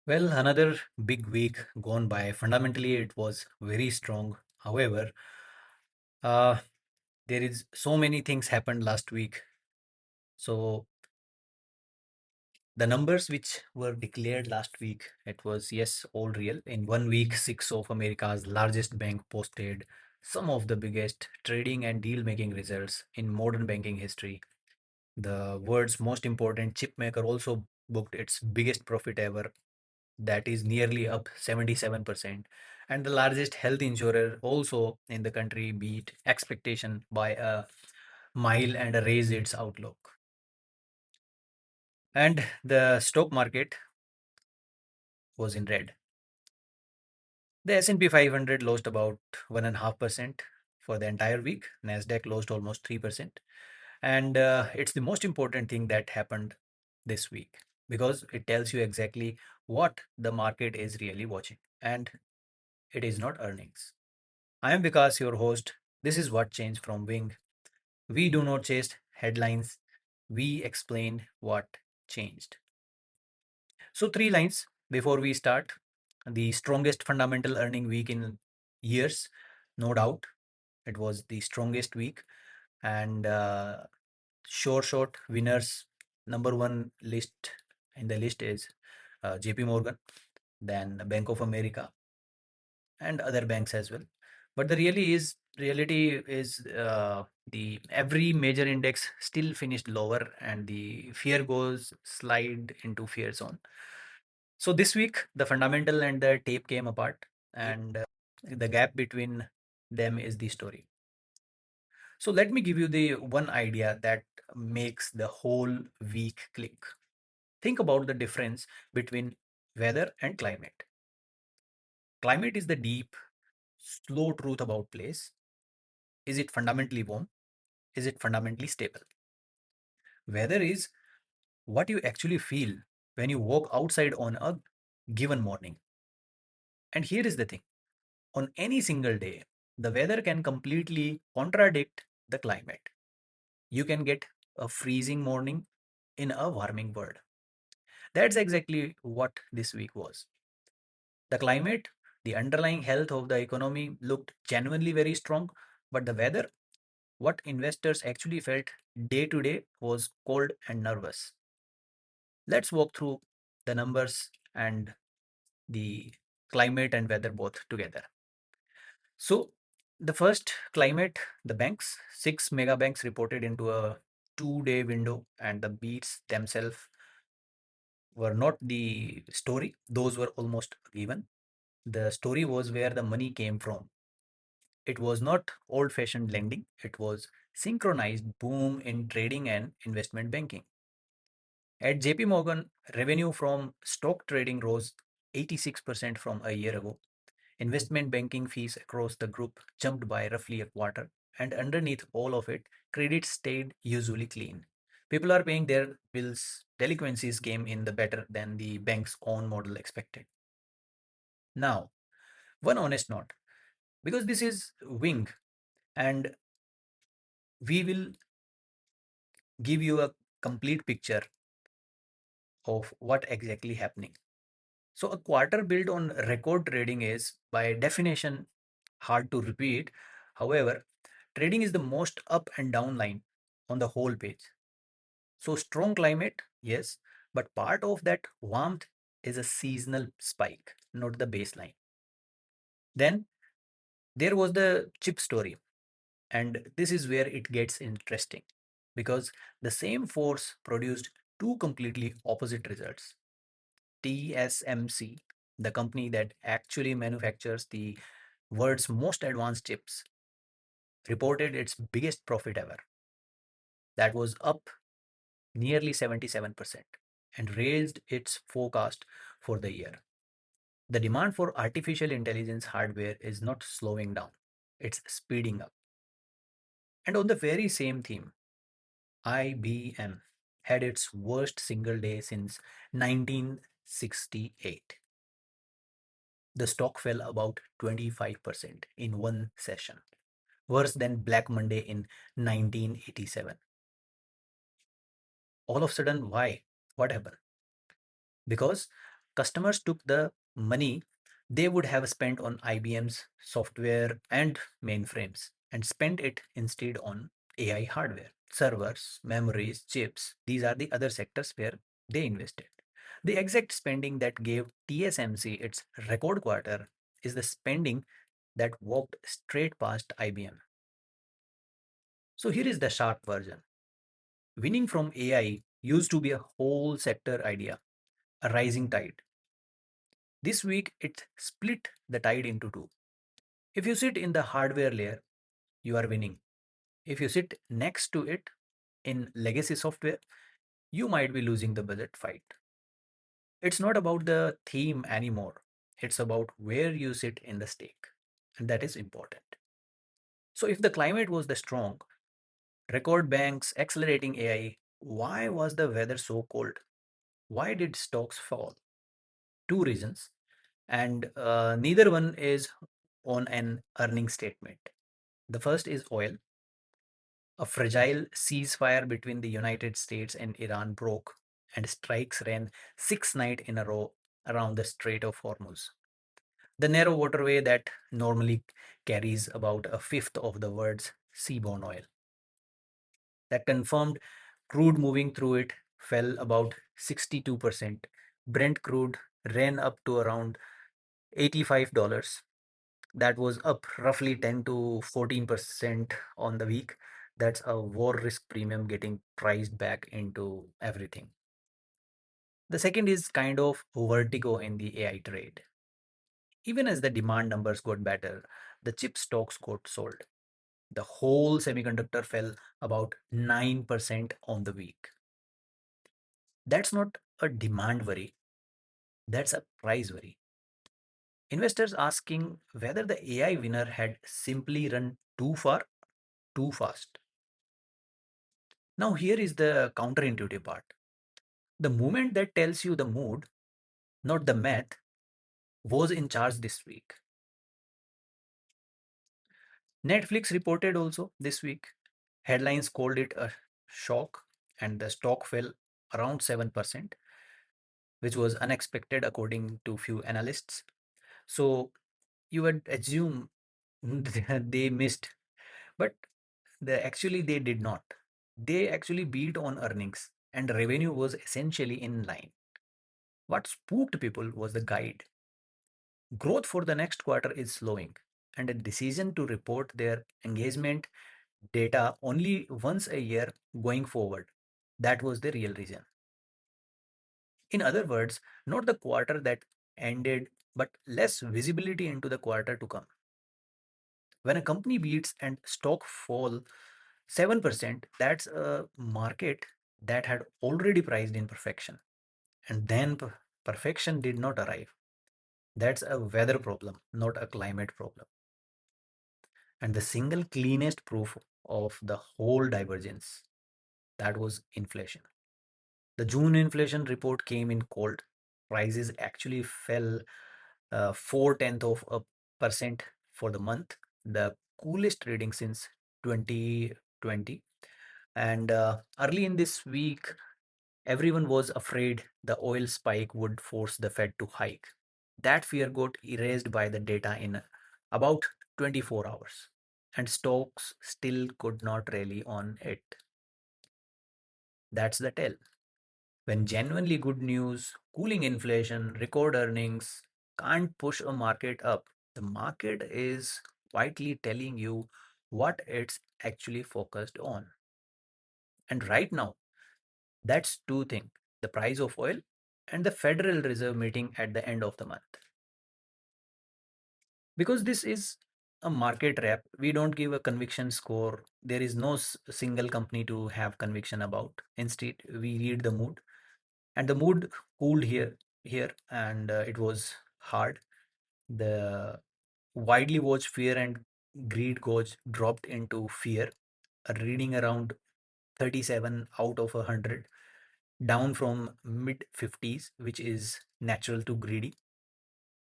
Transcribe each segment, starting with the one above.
Well, another big week gone by. Fundamentally, it was very strong. However, uh, there is so many things happened last week. So the numbers which were declared last week, it was yes, all real. In 1 week, six of America's largest bank posted some of the biggest trading and deal making results in modern banking history. The world's most important chip maker also booked its biggest profit ever, that is nearly up 77%. And the largest health insurer also in the country beat expectation by a mile and raised its outlook. And the stock market was in red. The S&P 500 lost about 1.5% for the entire week. Nasdaq lost almost 3%. And it's the most important thing that happened this week because it tells you exactly what the market is really watching. And it is not earnings. I am Vikas, your host. This is What Changed from Wing. We do not chase headlines, we explain what changed. So, three lines before we start. The strongest fundamental earning week in years, no doubt. It was the strongest week. And sure short winners, number one list in the list is JP Morgan, then Bank of America, and other banks as well. But the reality is the every major index still finished lower, and the fear goes slide into fear zone. So this week, the fundamental and the tape came apart, and the gap between them is the story. So let me give you the one idea that makes the whole week click. Think about the difference between weather and climate. Climate is the deep, slow truth about place. Is it fundamentally warm? Is it fundamentally stable? Weather is what you actually feel when you walk outside on a given morning. And here is the thing, on any single day, the weather can completely contradict the climate. You can get a freezing morning in a warming world. That's exactly what this week was. The climate, the underlying health of the economy looked genuinely very strong, but the weather, what investors actually felt day to day, was cold and nervous. Let's walk through the numbers and the climate and weather both together. So, the first climate, the banks, six mega banks reported into a 2 day window, and the beats themselves were not the story, those were almost given. The story was where the money came from. It was not old fashioned lending, it was synchronized boom in trading and investment banking. At JP Morgan, revenue from stock trading rose 86% from a year ago. Investment banking fees across the group jumped by roughly a quarter, and underneath all of it, credit stayed usually clean. People are paying their bills, delinquencies came in the better than the bank's own model expected. Now, one honest note, because this is Wing, and we will give you a complete picture of what exactly happening. So a quarter built on record trading is by definition hard to repeat. However, trading is the most up and down line on the whole page. So strong climate, yes, but part of that warmth is a seasonal spike, not the baseline. Then there was the chip story, and this is where it gets interesting because the same force produced two completely opposite results. TSMC, the company that actually manufactures the world's most advanced chips, reported its biggest profit ever. That was up nearly 77% and raised its forecast for the year. The demand for artificial intelligence hardware is not slowing down, it's speeding up. And on the very same theme, IBM had its worst single day since 1968. The stock fell about 25% in one session, worse than Black Monday in 1987. All of a sudden, why? What happened? Because Customers took the money they would have spent on IBM's software and mainframes and spent it instead on AI hardware, servers, memories, chips. These are the other sectors where they invested. The exact spending that gave TSMC its record quarter is the spending that walked straight past IBM. So here is the sharp version. Winning from AI used to be a whole sector idea, a rising tide. This week, it split the tide into two. If you sit in the hardware layer, you are winning. If you sit next to it in legacy software, you might be losing the budget fight. It's not about the theme anymore. It's about where you sit in the stake. And that is important. So if the climate was the strong, record banks, accelerating AI, why was the weather so cold? Why did stocks fall? Two reasons. And neither one is on an earning statement. The first is oil. A fragile ceasefire between the United States and Iran broke, and strikes ran 6 nights in a row around the Strait of Hormuz, the narrow waterway that normally carries about a fifth of the world's seaborne oil. That confirmed crude moving through it fell about 62%. Brent crude ran up to around $85. That was up roughly 10 to 14% on the week. That's a war risk premium getting priced back into everything. The second is kind of vertigo in the AI trade. Even as the demand numbers got better, the chip stocks got sold. The whole semiconductor fell about 9% on the week. That's not a demand worry, that's a price worry. Investors asking whether the AI winner had simply run too far, too fast. Now, here is the counterintuitive part. The movement that tells you the mood, not the math, was in charge this week. Netflix reported also this week. Headlines called it a shock, and the stock fell around 7%, which was unexpected according to few analysts. So you would assume they missed, but actually they did not. They actually beat on earnings, and revenue was essentially in line. What spooked people was the guide. Growth for the next quarter is slowing, and a decision to report their engagement data only once a year going forward. That was the real reason. In other words, not the quarter that ended, but less visibility into the quarter to come. When a company beats and stock fall 7%, that's a market that had already priced in perfection. And then perfection did not arrive. That's a weather problem, not a climate problem. And the single cleanest proof of the whole divergence, that was inflation. The June inflation report came in cold. Prices actually fell 4/10 of a percent for the month, the coolest reading since 2020. And early in this week, everyone was afraid the oil spike would force the Fed to hike. That fear got erased by the data in about 24 hours, and stocks still could not rally on it. That's the tell. When genuinely good news, cooling inflation, record earnings can't push a market up, the market is quietly telling you what it's actually focused on. And right now, that's two things: the price of oil and the Federal Reserve meeting at the end of the month. Because this is a market wrap, we don't give a conviction score. There is no single company to have conviction about. Instead, we read the mood, and the mood cooled here, and it was hard. The widely watched fear and greed gauge dropped into fear, a reading around 37 out of 100, down from mid 50s, which is natural to greedy.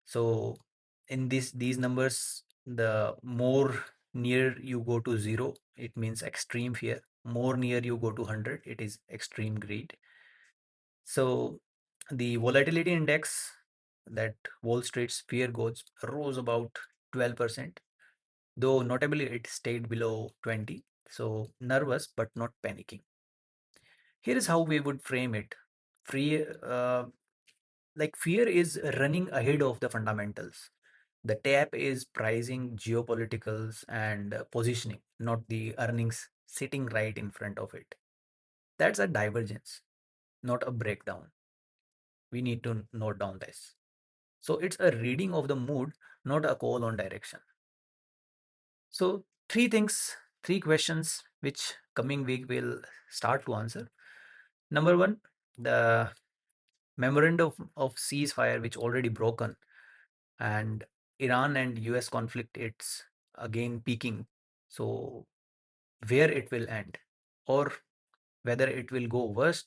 So in these numbers, the more near you go to zero, it means extreme fear. More near you go to 100, it is extreme greed. So the volatility index that Wall Street's fear goes rose about 12%, though notably it stayed below 20. So nervous but not panicking. Here is how we would frame it. Free, like fear is running ahead of the fundamentals. The tap is pricing geopoliticals and positioning, not the earnings sitting right in front of it. That's a divergence, not a breakdown. We need to note down this. So it's a reading of the mood, not a call on direction. So three things, three questions which coming week will start to answer. Number one, the memorandum of ceasefire which already broken, and Iran and US conflict it's again peaking. So where it will end, or whether it will go worse,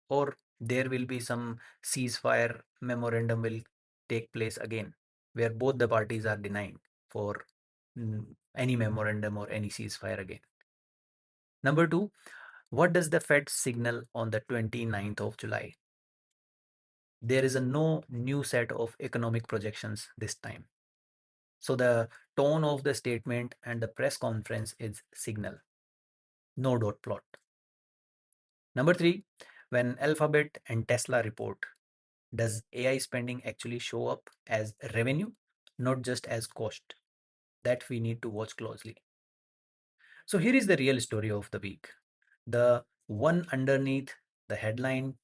or there will be some ceasefire memorandum will take place again, where both the parties are denying for any memorandum or any ceasefire again. Number two, what does the Fed signal on the 29th of July? There is a no new set of economic projections this time. So the tone of the statement and the press conference is signal, no dot plot. Number three, when Alphabet and Tesla report, does AI spending actually show up as revenue, not just as cost? That we need to watch closely. So here is the real story of the week. The one underneath the headline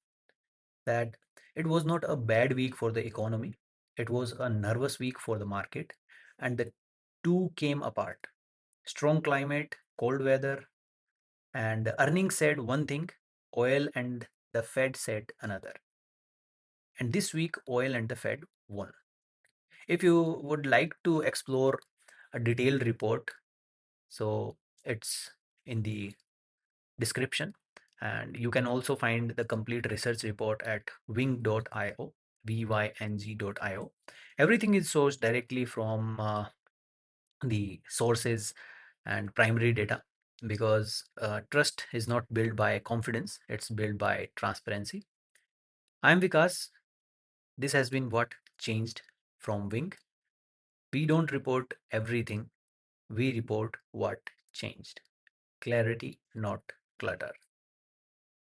that it was not a bad week for the economy. It was a nervous week for the market, and the two came apart. Strong climate, cold weather, and the earnings said one thing, oil and the Fed said another. And this week, oil and the Fed won. If you would like to explore a detailed report, so it's in the description. And you can also find the complete research report at wing.io, vyng.io. Everything is sourced directly from the sources and primary data, because trust is not built by confidence, it's built by transparency. I'm Vikas. This has been what changed from Wing. We don't report everything, we report what changed. Clarity, not clutter.